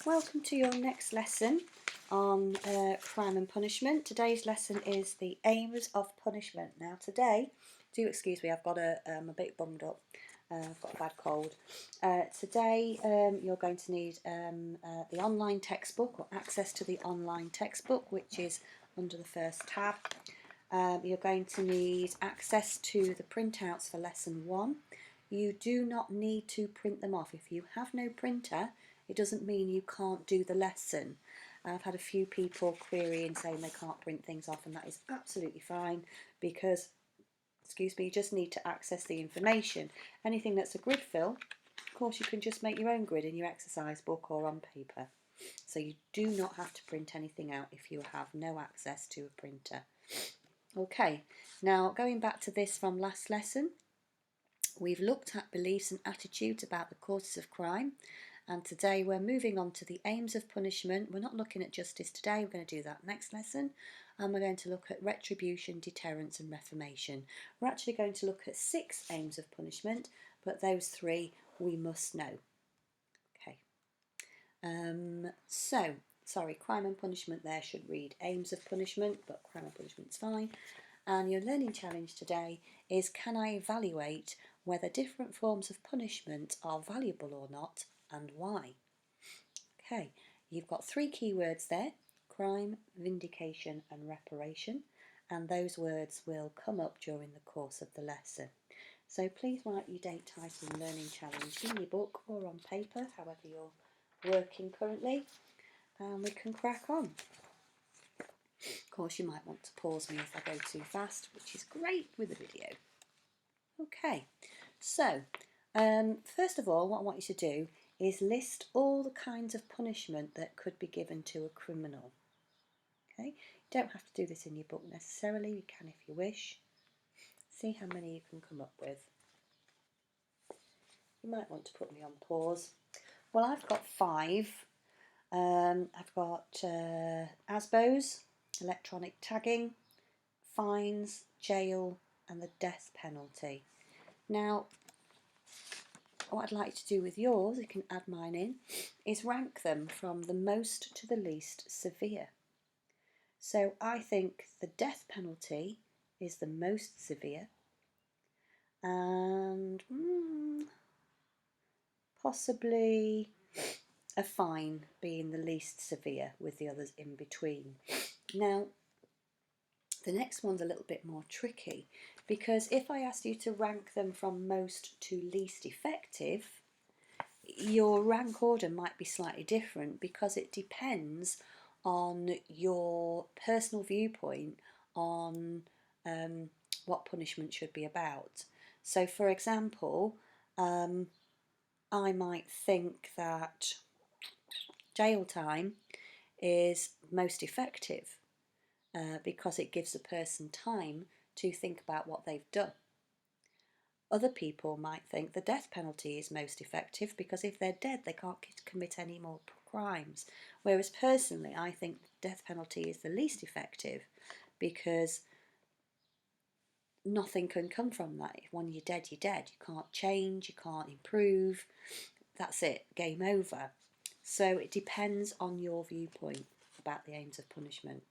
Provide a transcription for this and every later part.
Welcome to your next lesson on crime and punishment. Today's lesson is the aims of punishment. Now today, do excuse me, I've got I'm a bit bummed up. I've got a bad cold. Today you're going to need the online textbook, or access to the online textbook, which is under the first tab. You're going to need access to the printouts for lesson 1. You do not need to print them off. If you have no printer, it doesn't mean you can't do the lesson. I've had a few people querying saying they can't print things off, and that is absolutely fine because, excuse me, you just need to access the information. Anything that's a grid fill, of course you can just make your own grid in your exercise book or on paper. So you do not have to print anything out if you have no access to a printer. Okay, now going back to this from last lesson, we've looked at beliefs and attitudes about the causes of crime, and today we're moving on to the aims of punishment. We're not looking at justice today, we're going to do that next lesson, and we're going to look at retribution, deterrence and reformation. We're actually going to look at 6 aims of punishment, but those 3 we must know. Okay, sorry, crime and punishment there should read aims of punishment, but crime and punishment's fine. And your learning challenge today is, can I evaluate whether different forms of punishment are valuable or not, and why? Okay, you've got 3 keywords there: crime, vindication and reparation, and those words will come up during the course of the lesson. So please write your date, title and learning challenge in your book or on paper, however you're working currently, and we can crack on. Of course, you might want to pause me if I go too fast, which is great with a video. Okay, so first of all, what I want you to do is list all the kinds of punishment that could be given to a criminal. Okay, you don't have to do this in your book necessarily, you can if you wish. See how many you can come up with. You might want to put me on pause. Well, I've got 5. I've got ASBOs, electronic tagging, fines, jail and the death penalty. Now, what I'd like to do with yours, you can add mine in, is rank them from the most to the least severe. So I think the death penalty is the most severe, and possibly a fine being the least severe, with the others in between. Now, the next one's a little bit more tricky, because if I asked you to rank them from most to least effective, your rank order might be slightly different, because it depends on your personal viewpoint on what punishment should be about. So for example, I might think that jail time is most effective because it gives a person time to think about what they've done. Other people might think the death penalty is most effective because if they're dead they can't commit any more crimes. Whereas personally I think the death penalty is the least effective because nothing can come from that. When you're dead, you're dead. You can't change, you can't improve. That's it, game over. So it depends on your viewpoint about the aims of punishment.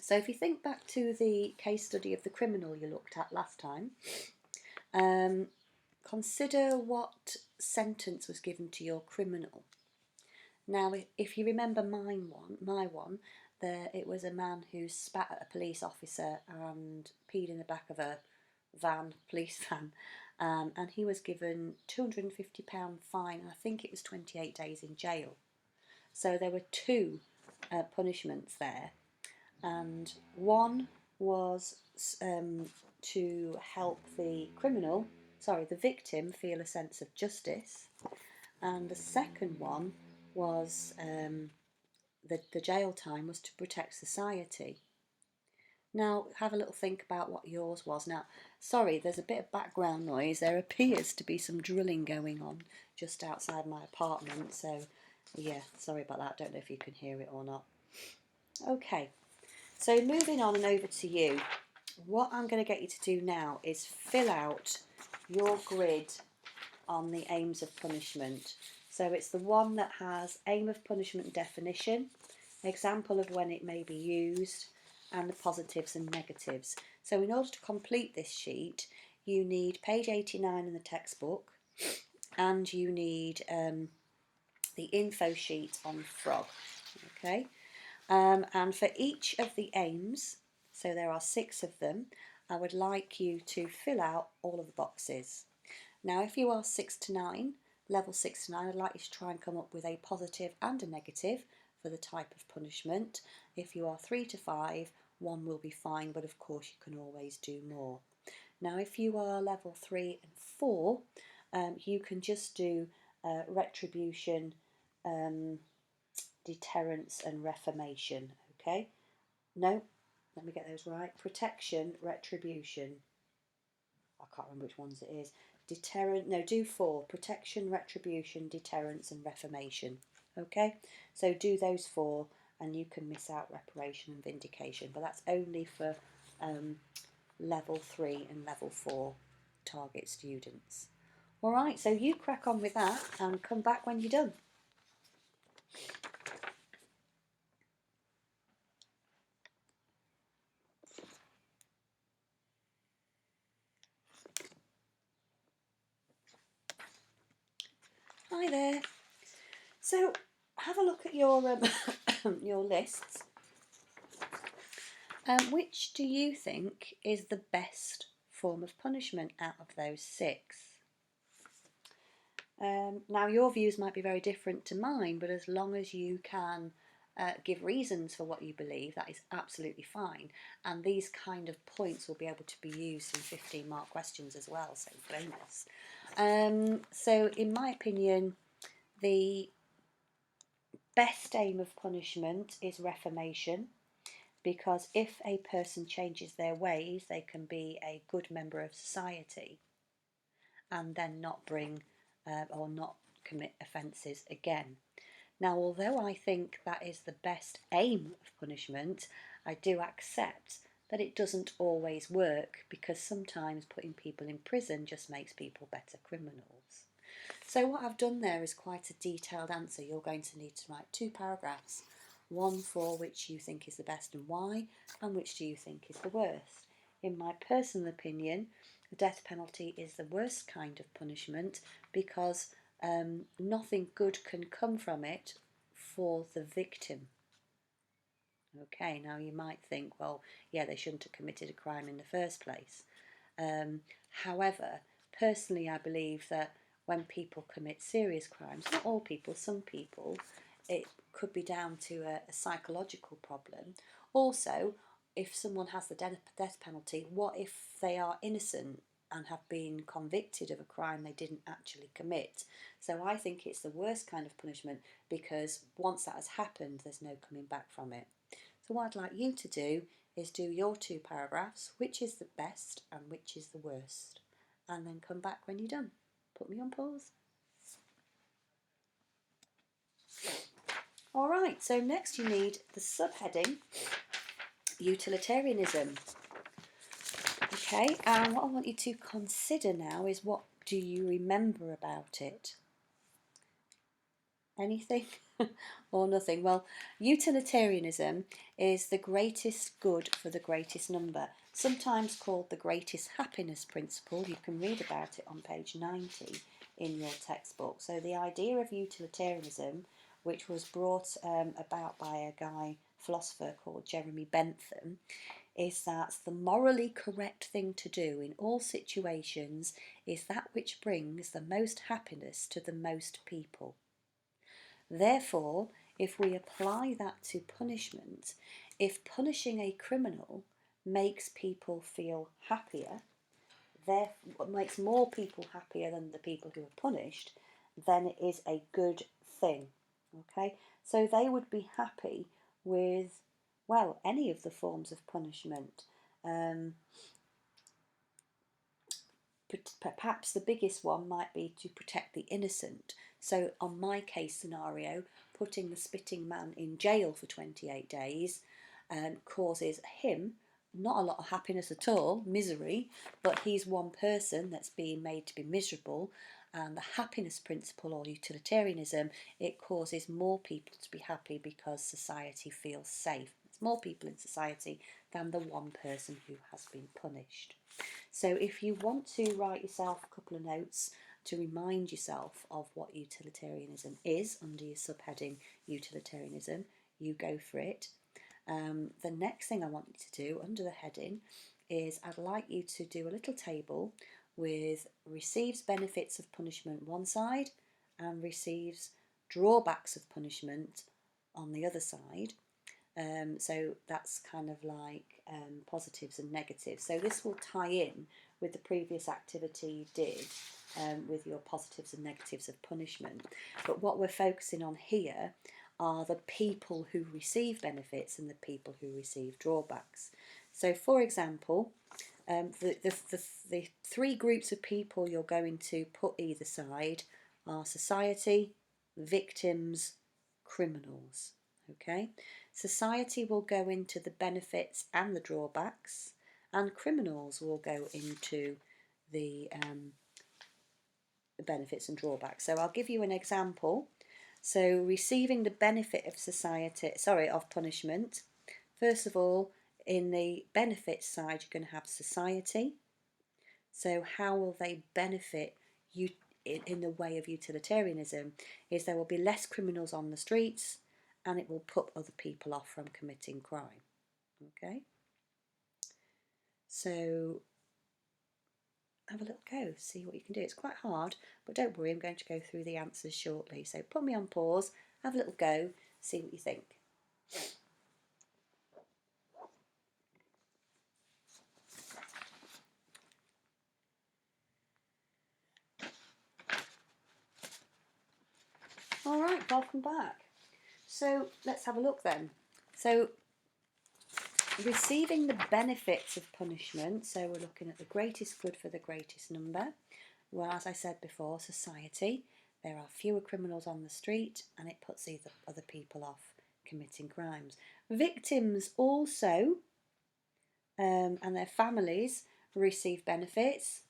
So if you think back to the case study of the criminal you looked at last time, consider what sentence was given to your criminal. Now, if you remember my one, it was a man who spat at a police officer and peed in the back of a police van, and he was given £250 fine, and I think it was 28 days in jail. So there were 2 punishments there, and one was to help the victim feel a sense of justice, and the second one was the jail time was to protect society. Now have a little think about what yours was. Now, sorry, there's a bit of background noise. There appears to be some drilling going on just outside my apartment, so yeah, sorry about that. Don't know if you can hear it or not. Okay, so moving on and over to you. What I'm going to get you to do now is fill out your grid on the aims of punishment. So it's the one that has aim of punishment definition, example of when it may be used, and the positives and negatives. So in order to complete this sheet, you need page 89 in the textbook, and you need the info sheet on frog. Okay, and for each of the aims, so there are 6 of them, I would like you to fill out all of the boxes. Now if you are 6 to 9, level 6 to 9, I'd like you to try and come up with a positive and a negative for the type of punishment. If you are 3 to 5, 1 will be fine, but of course you can always do more. Now if you are level 3 and 4, you can just do retribution, deterrence and reformation. Okay, no, let me get those right. Protection, retribution, I can't remember which ones it is. Deterrent, no, do 4. Protection, retribution, deterrence and reformation. Okay, so do those 4 and you can miss out reparation and vindication, but that's only for level 3 and level 4 target students. Alright, so you crack on with that and come back when you're done. Hi there. So have a look at your your lists. Which do you think is the best form of punishment out of those 6? Now your views might be very different to mine, but as long as you can give reasons for what you believe, that is absolutely fine. And these kind of points will be able to be used in 15-mark questions as well, so bonus. So in my opinion, the best aim of punishment is reformation, because if a person changes their ways, they can be a good member of society and then not bring or not commit offences again. Now, although I think that is the best aim of punishment, I do accept that it doesn't always work, because sometimes putting people in prison just makes people better criminals. So what I've done there is quite a detailed answer. You're going to need to write 2 paragraphs, one for which you think is the best and why, and which do you think is the worst. In my personal opinion, the death penalty is the worst kind of punishment, because nothing good can come from it for the victim. Okay, now you might think, well, yeah, they shouldn't have committed a crime in the first place. However, personally, I believe that when people commit serious crimes, not all people, some people, it could be down to a psychological problem. Also, if someone has the death penalty, what if they are innocent and have been convicted of a crime they didn't actually commit? So I think it's the worst kind of punishment, because once that has happened, there's no coming back from it. So what I'd like you to do is do your 2 paragraphs, which is the best and which is the worst, and then come back when you're done. Put me on pause. Alright, so next you need the subheading, utilitarianism. Okay, and what I want you to consider now is, what do you remember about it? Anything or nothing? Well, utilitarianism is the greatest good for the greatest number, sometimes called the greatest happiness principle. You can read about it on page 90 in your textbook. So the idea of utilitarianism, which was brought about by a guy, philosopher called Jeremy Bentham, is that the morally correct thing to do in all situations is that which brings the most happiness to the most people. Therefore, if we apply that to punishment, if punishing a criminal makes people feel happier, therefore makes more people happier than the people who are punished, then it is a good thing. Okay, so they would be happy with, well, any of the forms of punishment. Perhaps the biggest one might be to protect the innocent. So on my case scenario, putting the spitting man in jail for 28 days causes him not a lot of happiness at all, misery, but he's one person that's being made to be miserable, And the happiness principle or utilitarianism, it causes more people to be happy because society feels safe. There's more people in society than the one person who has been punished. So if you want to write yourself a couple of notes to remind yourself of what utilitarianism is under your subheading utilitarianism, you go for it. The next thing I want you to do under the heading is I'd like you to do a little table with receives benefits of punishment one side and receives drawbacks of punishment on the other side. So that's kind of like positives and negatives. So this will tie in with the previous activity you did with your positives and negatives of punishment. But what we're focusing on here are the people who receive benefits and the people who receive drawbacks. So for example, the three groups of people you're going to put either side are society, victims, criminals. Okay, society will go into the benefits and the drawbacks, and criminals will go into the benefits and drawbacks. So I'll give you an example. So receiving the benefit of of punishment. First of all, in the benefits side, you're going to have society. So how will they benefit you in the way of utilitarianism? Is there will be less criminals on the streets, and it will put other people off from committing crime. Okay, so have a little go, see what you can do. It's quite hard, but don't worry, I'm going to go through the answers shortly. So put me on pause, have a little go, see what you think. All right, welcome back. So let's have a look then. So receiving the benefits of punishment, so we're looking at the greatest good for the greatest number. Well, as I said before, society, there are fewer criminals on the street and it puts other people off committing crimes. Victims also and their families receive benefits,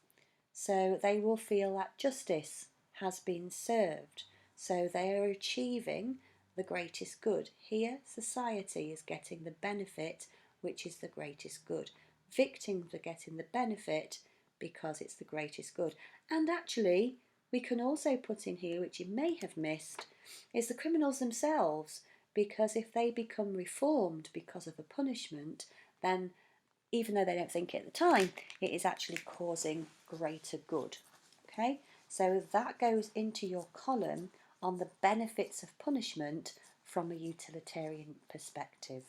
so they will feel that justice has been served. So they are achieving the greatest good. Here, society is getting the benefit, which is the greatest good. Victims are getting the benefit because it's the greatest good. And actually, we can also put in here, which you may have missed, is the criminals themselves, because if they become reformed because of a punishment, then even though they don't think it at the time, it is actually causing greater good. Okay, so that goes into your column on the benefits of punishment from a utilitarian perspective.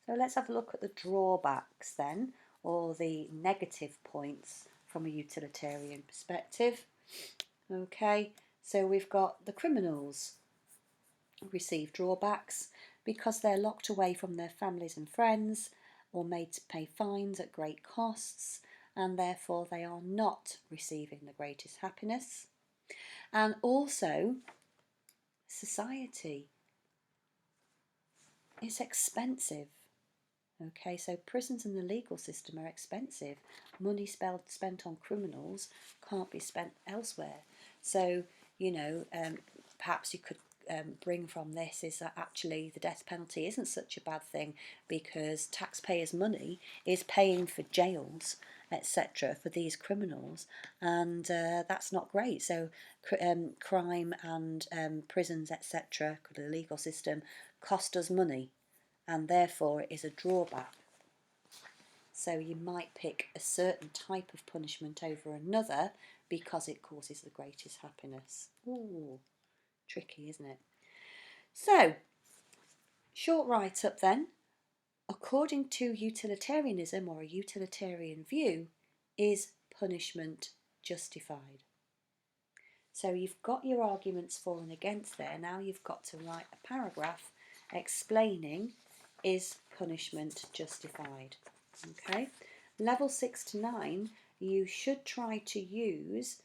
So let's have a look at the drawbacks then, or the negative points from a utilitarian perspective. Okay, so we've got the criminals receive drawbacks because they're locked away from their families and friends or made to pay fines at great costs, and therefore they are not receiving the greatest happiness. And also, society. It's expensive. Okay, so prisons and the legal system are expensive. Money spent on criminals can't be spent elsewhere. So, perhaps you could bring from this is that actually the death penalty isn't such a bad thing because taxpayers' money is paying for jails, etc., for these criminals, and that's not great. So crime and prisons, etc., the legal system cost us money, and therefore it is a drawback. So you might pick a certain type of punishment over another because it causes the greatest happiness. Ooh, tricky, isn't it? So, short write-up then. According to utilitarianism, or a utilitarian view, is punishment justified? So you've got your arguments for and against there. Now you've got to write a paragraph explaining, is punishment justified? Okay. Level 6 to 9, you should try to use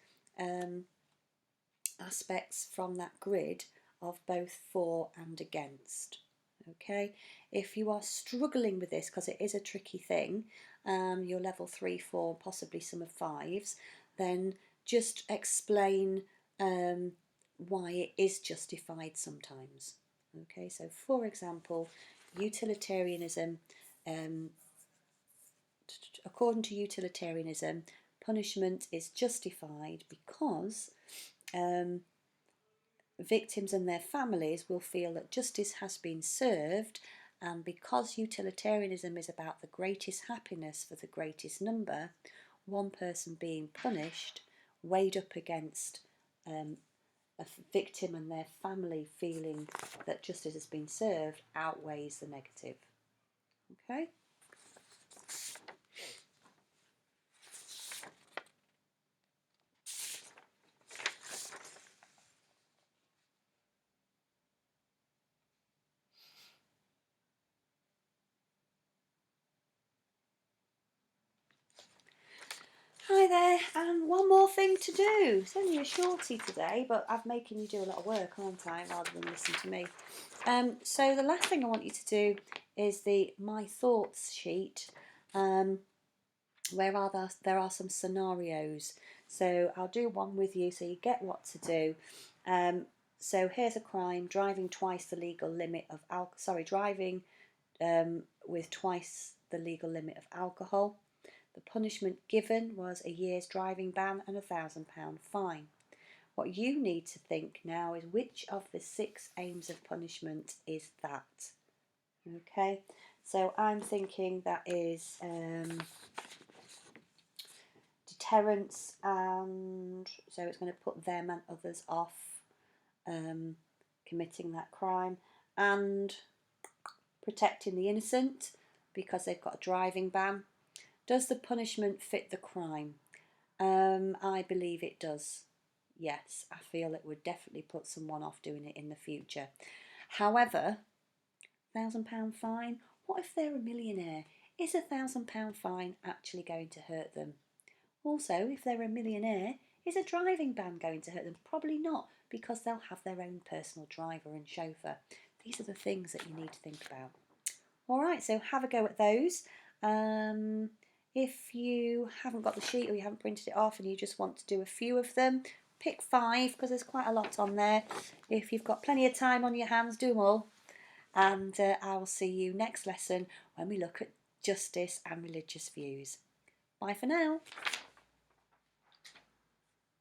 aspects from that grid of both for and against. Okay, if you are struggling with this because it is a tricky thing, you're level 3, 4, possibly some of 5s, then just explain why it is justified sometimes. Okay, so for example, utilitarianism, according to utilitarianism, punishment is justified because victims and their families will feel that justice has been served, and because utilitarianism is about the greatest happiness for the greatest number, one person being punished weighed up against a victim and their family feeling that justice has been served outweighs the negative. Okay? Hi there, and one more thing to do. It's only a shorty today, but I'm making you do a lot of work, aren't I, rather than listen to me. So the last thing I want you to do is the My Thoughts sheet, where there are some scenarios. So I'll do one with you so you get what to do. So here's a crime: driving twice the legal limit of driving with twice the legal limit of alcohol. The punishment given was a year's driving ban and £1,000 fine. What you need to think now is which of the 6 aims of punishment is that? Okay, so I'm thinking that is deterrence, and so it's going to put them and others off committing that crime, and protecting the innocent because they've got a driving ban. Does the punishment fit the crime? I believe it does. Yes, I feel it would definitely put someone off doing it in the future. However, £1,000 fine, what if they're a millionaire? Is a £1,000 fine actually going to hurt them? Also, if they're a millionaire, is a driving ban going to hurt them? Probably not, because they'll have their own personal driver and chauffeur. These are the things that you need to think about. Alright, so have a go at those. If you haven't got the sheet or you haven't printed it off and you just want to do a few of them, pick 5 because there's quite a lot on there. If you've got plenty of time on your hands, do them all. And I will see you next lesson when we look at justice and religious views. Bye for now.